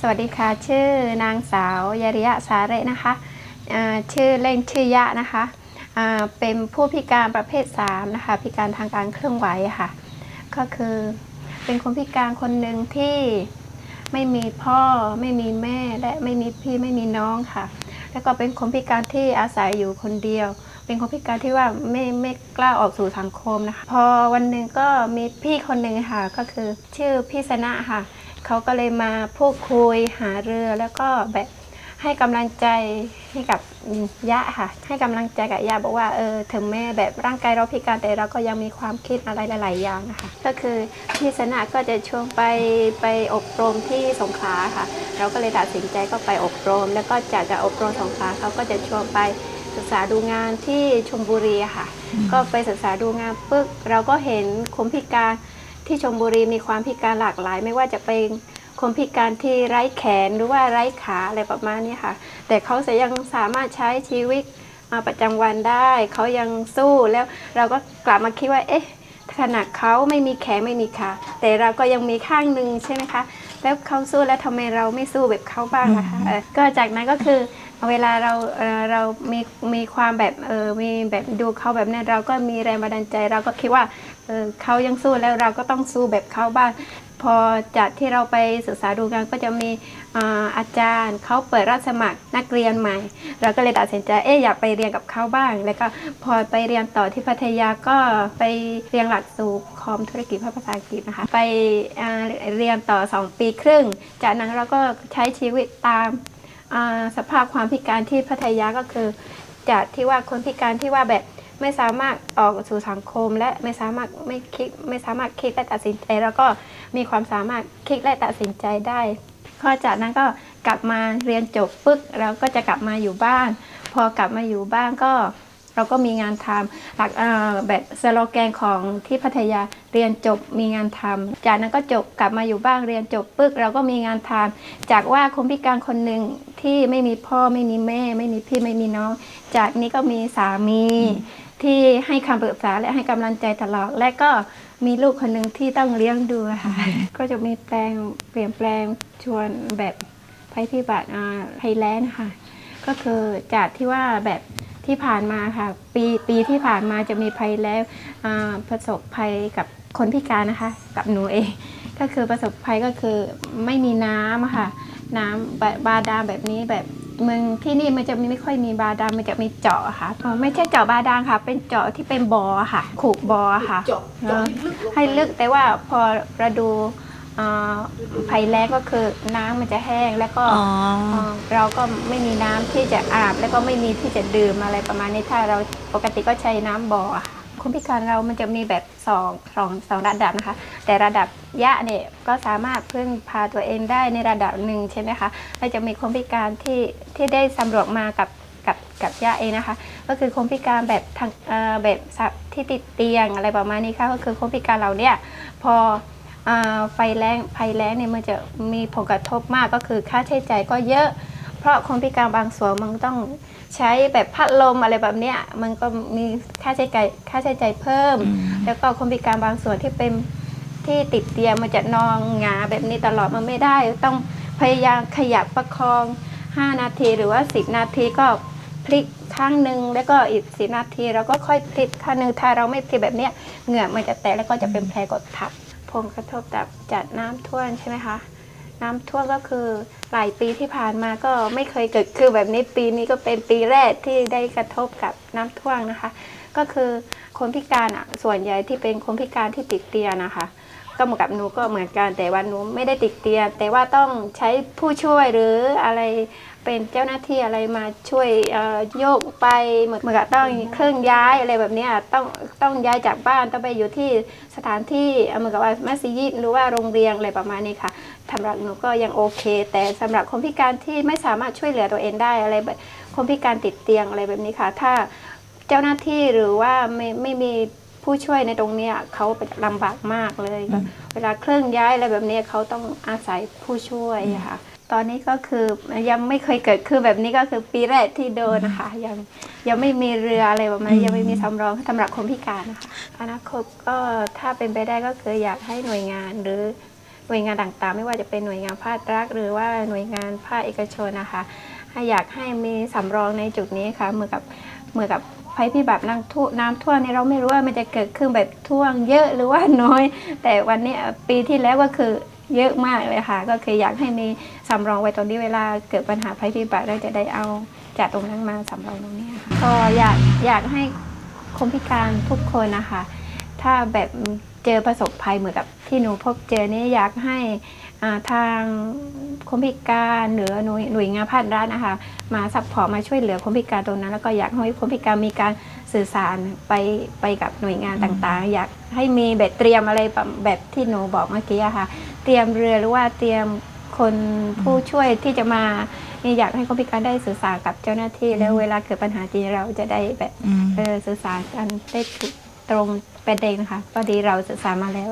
สวัสดีค่ะชื่อนางสาวยาริยะสาเระนะคะชื่อเล่นชื่อยะนะคะเป็นผู้พิการประเภท3นะคะพิการทางการเคลื่อนไหวค่ะก็คือเป็นคนพิการคนหนึ่งที่ไม่มีพ่อไม่มีแม่และไม่มีพี่ไม่มีน้องค่ะแล้วก็เป็นคนพิการที่อาศัยอยู่คนเดียวเป็นคนพิการที่ว่าไม่กล้าออกสู่สังคมนะคะพอวันหนึ่งก็มีพี่คนหนึ่งค่ะก็คือชื่อพี่สนะค่ะเขาก็เลยมาพูดคุยหารือแล้วก็แบบให้กำลังใจให้กับยะค่ะให้กำลังใจกับยะบอกว่าถึงแม้แบบร่างกายเราพิการแต่เราก็ยังมีความคิดอะไรหลายๆอย่างนะคะก็คือพี่สนะก็จะชวนไปอบรมที่สงขลาค่ะเราก็เลยตัดสินใจก็ไปอบรมแล้วก็จากอบรมสงขลาเขาก็จะชวนไปศึกษาดูงานที่ชลบุรีค่ะก็ไปศึกษาดูงานปึ๊กเราก็เห็นคนพิการที่ชลบุรีมีความพิการหลากหลายไม่ว่าจะเป็นคนพิการที่ไร้แขนหรือว่าไร้ขาอะไรประมาณนี้ค่ะแต่เขายังสามารถใช้ชีวิตประจำวันได้เขายังสู้แล้วเราก็กลับมาคิดว่าขนาดเขาไม่มีแขนไม่มีขาแต่เราก็ยังมีข้างหนึ่งใช่ไหมคะแล้วเขาสู้แล้วทำไมเราไม่สู้แบบเขาบ้างล่ะคะก็จากนั้นก็คือเวลาเรามีความแบบมีแบบดูเขาแบบนี้เราก็มีแรงบันดาลใจเราก็คิดว่าเขายังสู้แล้วเราก็ต้องสู้แบบเขาบ้างพอจากที่เราไปศึกษาดูงานก็จะมีอาจารย์เขาเปิดรับสมัครนักเรียนใหม่เราก็เลยตัดสินใจอยากไปเรียนกับเขาบ้างแล้วก็พอไปเรียนต่อที่พัทยาก็ไปเรียนหลักสูตรคอมธุรกิจภาษาอังกฤษนะคะไปเรียนต่อ2 ปีครึ่งจากนั้นเราก็ใช้ชีวิตตามสภาพความพิการที่พัทยาก็คือจากที่ว่าคนพิการที่ว่าแบบไม่สามารถออกสู่สังคมและไม่สามารถคิดและตัดสินใจแล้วก็มีความสามารถคิดและตัดสินใจได้พอจากนั้นก็กลับมาเรียนจบปึ๊กเราก็จะกลับมาอยู่บ้านพอกลับมาอยู่บ้านก็เราก็มีงานทำหลักแบบสโลแกนของที่พัทยาเรียนจบมีงานทำจากนั้นก็จบกลับมาอยู่บ้านเรียนจบปึ๊กเราก็มีงานทำจากว่าคนพิการคนหนึ่งที่ไม่มีพ่อไม่มีแม่ไม่มีพี่ไม่มีน้องจากนี้ก็มีสามีที่ให้คำปรึกษาและให้กำลังใจตลอดและก็มีลูกคนหนึ่งที่ต้องเลี้ยงดูค่ะก็จะมีเปลี่ยนแปลงชวนแบบภัยพิบัติภัยแล้งค่ะก็คือจากที่ว่าแบบที่ผ่านมาค่ะปีที่ผ่านมาจะมีภัยแล้งประสบภัยกับคนพิการนะคะกับหนูเองก็คือประสบภัยก็คือไม่มีน้ำค่ะน้ำบาดาลแบบนี้แบบเมืองที่นี่มันจะไม่ค่อยมีบาดาลมันจะมีเจาะค่ะไม่ใช่เจาะบาดาลค่ะเป็นเจาะที่เป็นบ่อค่ะขูกบ่อค่ะให้ลึกแต่ว่าพอเราดูภัยแล้งก็คือน้ำมันจะแห้งแล้วก็เราก็ไม่มีน้ำที่จะอาบแล้วก็ไม่มีที่จะดื่มอะไรประมาณนี้ถ้าเราปกติก็ใช้น้ำบ่อคนพิการเรามันจะมีแบบสองระดับนะคะแต่ระดับยะเนี่ยก็สามารถพึ่งพาตัวเองได้ในระดับหนึ่งใช่ไหมคะแล้วจะมีคนพิการที่ได้สำรวจมากับยะเองนะคะก็คือคนพิการแบบทางแบบที่ติดเตียงอะไรประมาณนี้ค่ะก็คือคนพิการเราเนี่ยพอภัยแล้งเนี่ยมันจะมีผลกระทบมากก็คือค่าใช้จ่ายก็เยอะเพราะคนพิการบางส่วนมันต้องใช้แบบพัดลมอะไรแบบเนี้ยมันก็มีค่าใช้จ่ายเพิ่มแล้วก็คนพิการบางส่วนที่เป็นที่ติดเตียงมันจะนอนหงายแบบนี้ตลอดมันไม่ได้ต้องพยายามขยับประคอง5 นาทีหรือว่า10 นาทีก็พลิกข้างหนึ่งแล้วก็อีก10 นาทีเราก็ค่อยพลิกข้างหนึ่งถ้าเราไม่พลิกแบบเนี้ยเหงื่อมันจะแตกแล้วก็จะเป็นแผลกดทับผลกระทบจากน้ำท่วมใช่ไหมคะน้ำท่วมก็คือหลายปีที่ผ่านมาก็ไม่เคยเกิดขึ้นแบบนี้ปีนี้ก็เป็นปีแรกที่ได้กระทบกับน้ำท่วมนะคะก็คือคนพิการส่วนใหญ่ที่เป็นคนพิการที่ติดเตียงนะคะก็เหมือนกับหนูก็เหมือนกันแต่ว่าหนูไม่ได้ติดเตียงแต่ว่าต้องใช้ผู้ช่วยหรืออะไรเป็นเจ้าหน้าที่อะไรมาช่วยโยกไปเหมือนกับต้องเคลื่อนย้ายอะไรแบบนี้ต้องย้ายจากบ้านต้องไปอยู่ที่สถานที่เหมือนกับว่ามัสยิดหรือว่าโรงเรียนอะไรประมาณนี้ค่ะสำหรับหนูก็ยังโอเคแต่สำหรับคนพิการที่ไม่สามารถช่วยเหลือตัวเองได้อะไรแบบคนพิการติดเตียงอะไรแบบนี้ค่ะถ้าเจ้าหน้าที่หรือว่าไม่มีผู้ช่วยในตรงนี้เขาลำบากมากเลยเวลาเคลื่อนย้ายอะไรแบบนี้เขาต้องอาศัยผู้ช่วยค่ะตอนนี้ก็คือยังไม่เคยเกิดขึ้นแบบนี้ก็คือปีแรกที่โดนนะคะยังไม่มีเรืออะไรแบบนี้ยังไม่มีสำรองสำหรับคนพิการนะคะอนาคตก็ถ้าเป็นไปได้ก็คืออยากให้หน่วยงานหรือ หน่วยงานต่างๆ ไม่ว่าจะเป็นหน่วยงานภาครัฐหรือว่าหน่วยงานภาคเอกชนนะคะอยากให้มีสำรองในจุดนี้ค่ะเหมือนกับภัยพิบัติน้ำท่วมเนี่ยเราไม่รู้ว่ามันจะเกิดขึ้นแบบท่วมเยอะหรือว่าน้อย แต่วันนี้ปีที่แล้วก็คือเยอะมากเลยค่ะก็คืออยากให้มีสำรองไว้ตอนนี้เวลาเกิดปัญหาภัยพิบัติเราจะได้เอาจากตรงนั้นมาสำรองตรงนี้ค่ะก็อยากให้คนพิการทุกคนนะคะถ้าแบบเจอประสบภัยเหมือนกับที่หนูพบเจอนี่อยากให้ทางคนพิการหรือหน่วยงานภาครัฐนะคะมาซัพพอร์ตมาช่วยเหลือคนพิการตรงนั้นแล้วก็อยากให้คนพิการมีการสื่อสารไปกับหน่วยงานต่างๆอยากให้มีแบบเตรียมอะไรแบบที่หนูบอกเมื่อกี้อะค่ะเตรียมเรือหรือว่าเตรียมคนผู้ช่วยที่จะมาอยากให้คนพิการได้สื่อสารกับเจ้าหน้าที่แล้วเวลาเกิดปัญหาจริงเราจะได้แบบสื่อสารกันได้ถูกตรงประเด็นนะคะพอดีเราสื่อสารมาแล้ว